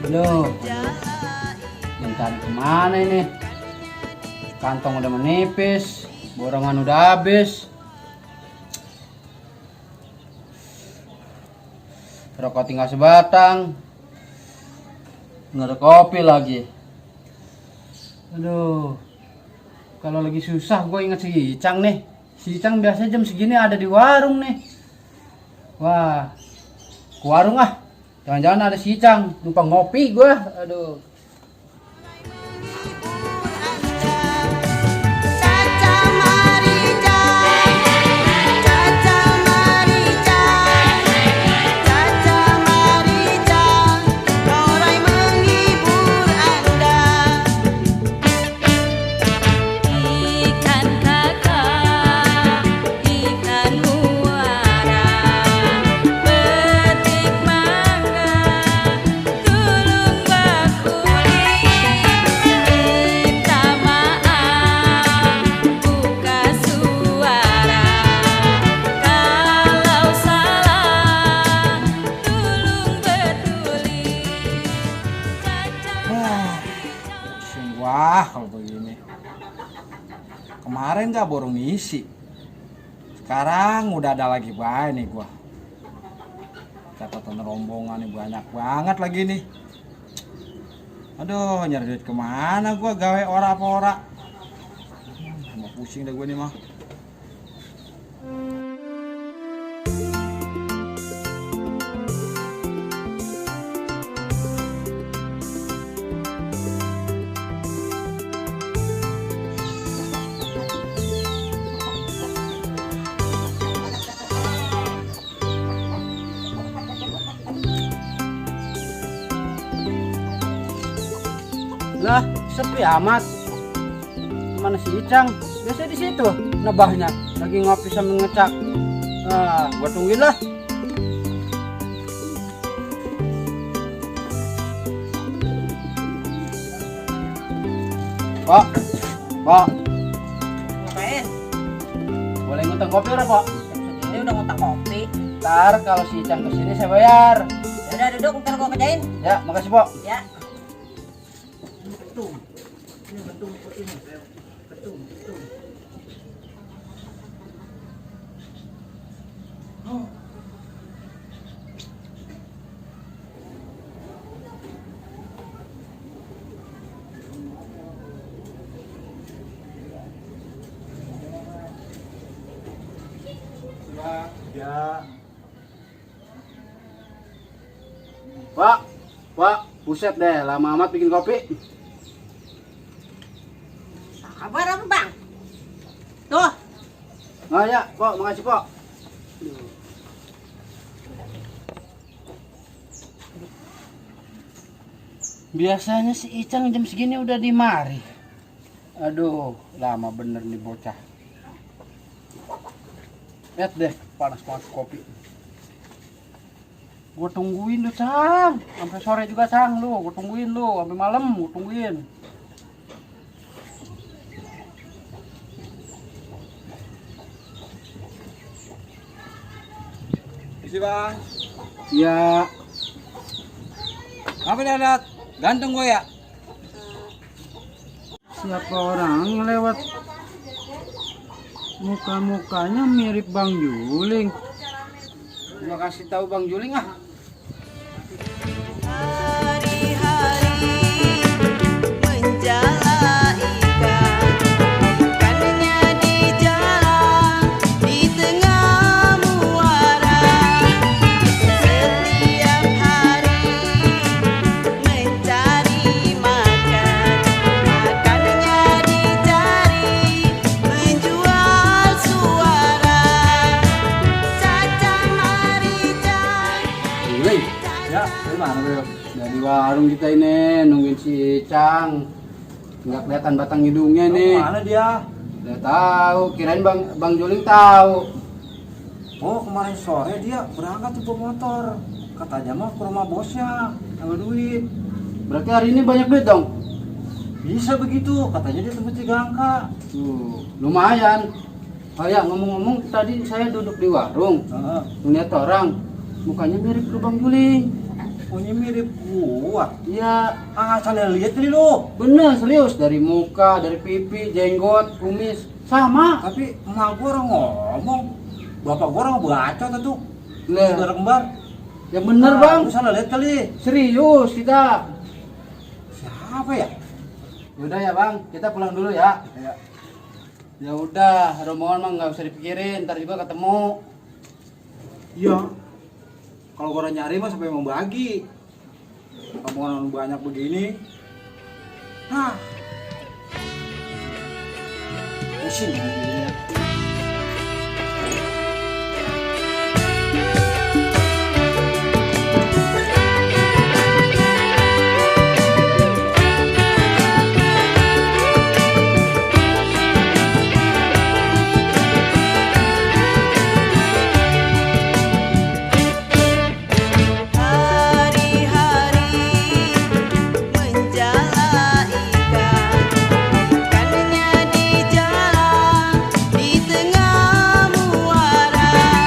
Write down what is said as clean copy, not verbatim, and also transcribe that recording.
Loh, mencari kemana ini? Kantong udah menipis, borongan udah habis. Rokok tinggal sebatang. Nggak ada kopi lagi. Aduh, kalau lagi susah gue inget si Icang nih. Si Icang biasanya jam segini ada di warung nih. Wah, ke warung ah. Jangan-jangan ada si Icang, lupa ngopi gue. Aduh. Wah, kalau begini kemarin gak borong isi, sekarang udah ada lagi baik nih gua. Catatan rombongan nih banyak banget lagi nih. Aduh, nyari duit kemana gua, gawe ora apa ora. Mau pusing deh gua nih mah. Lah, sepi amat. Mana si Icang? Biasanya di situ nebahnya, lagi ngopi sambil ngecak. Nah, gua tungguin lah. Pak, Pak, Ngapain? boleh ngutang kopi ora, Pak? Ini udah ngutang kopi. Ntar kalau si Icang kesini saya bayar. Ya udah duduk, ntar gua kerjain. Ya, makasih, Pak. Ya. Ya. Pak, buset deh, lama amat bikin kopi. Kabar apa, Bang? Tuh, Oh ya, Pak, makasih, Pak. Biasanya si Icang jam segini udah di mari. Aduh, lama bener nih bocah. Lihat deh, panas banget kopi. Gue tungguin lu, Cang. Sampai sore juga, Cang, lu. Gue tungguin lu, sampai malam gue tungguin. Isi bang. Ya, Apa nih anak? Ganteng gue ya? siapa orang yang lewat? Muka-mukanya mirip Bang Juling. Gua kasih tahu Bang Juling ah. hari-hari menjala ikan, ikannya di jalan, di tengah muara. Setiap hari mencari makan, makannya dicari, menjual suara. Caca Marica. Juling, Ya, dari mana bro? dari warung kita ini nungguin si Icang. Nggak kelihatan batang hidungnya nih. Mana dia? Udah tahu, kirain Bang Juling tahu. Oh, kemarin sore dia berangkat tuh bawa motor. Katanya mau ke rumah bosnya, sama duit. Berarti hari ini banyak duit dong. Bisa begitu, katanya dia tempat Cigangka. Tuh, lumayan. Oh ya, ngomong-ngomong tadi saya duduk di warung, Heeh. ngeliat orang, mukanya mirip ke Bang Juling. punya mirip gua. Iya, Salah lihat nih lu. bener serius. Dari muka, dari pipi, jenggot, kumis. Sama. Tapi emak gua orang ngomong, bapak gua orang bacot tuh. Lah. Saudara kembar. Ya bener bang. Lu salah lihat kali. Serius kita. Siapa ya? Yaudah ya bang, kita pulang dulu ya. Ya. Ya udah, rombongan mah nggak usah dipikirin, ntar juga ketemu. Iya. Kalau gua nyari mah sampai mau bagi. Omongan banyak begini. Nah. Pusing.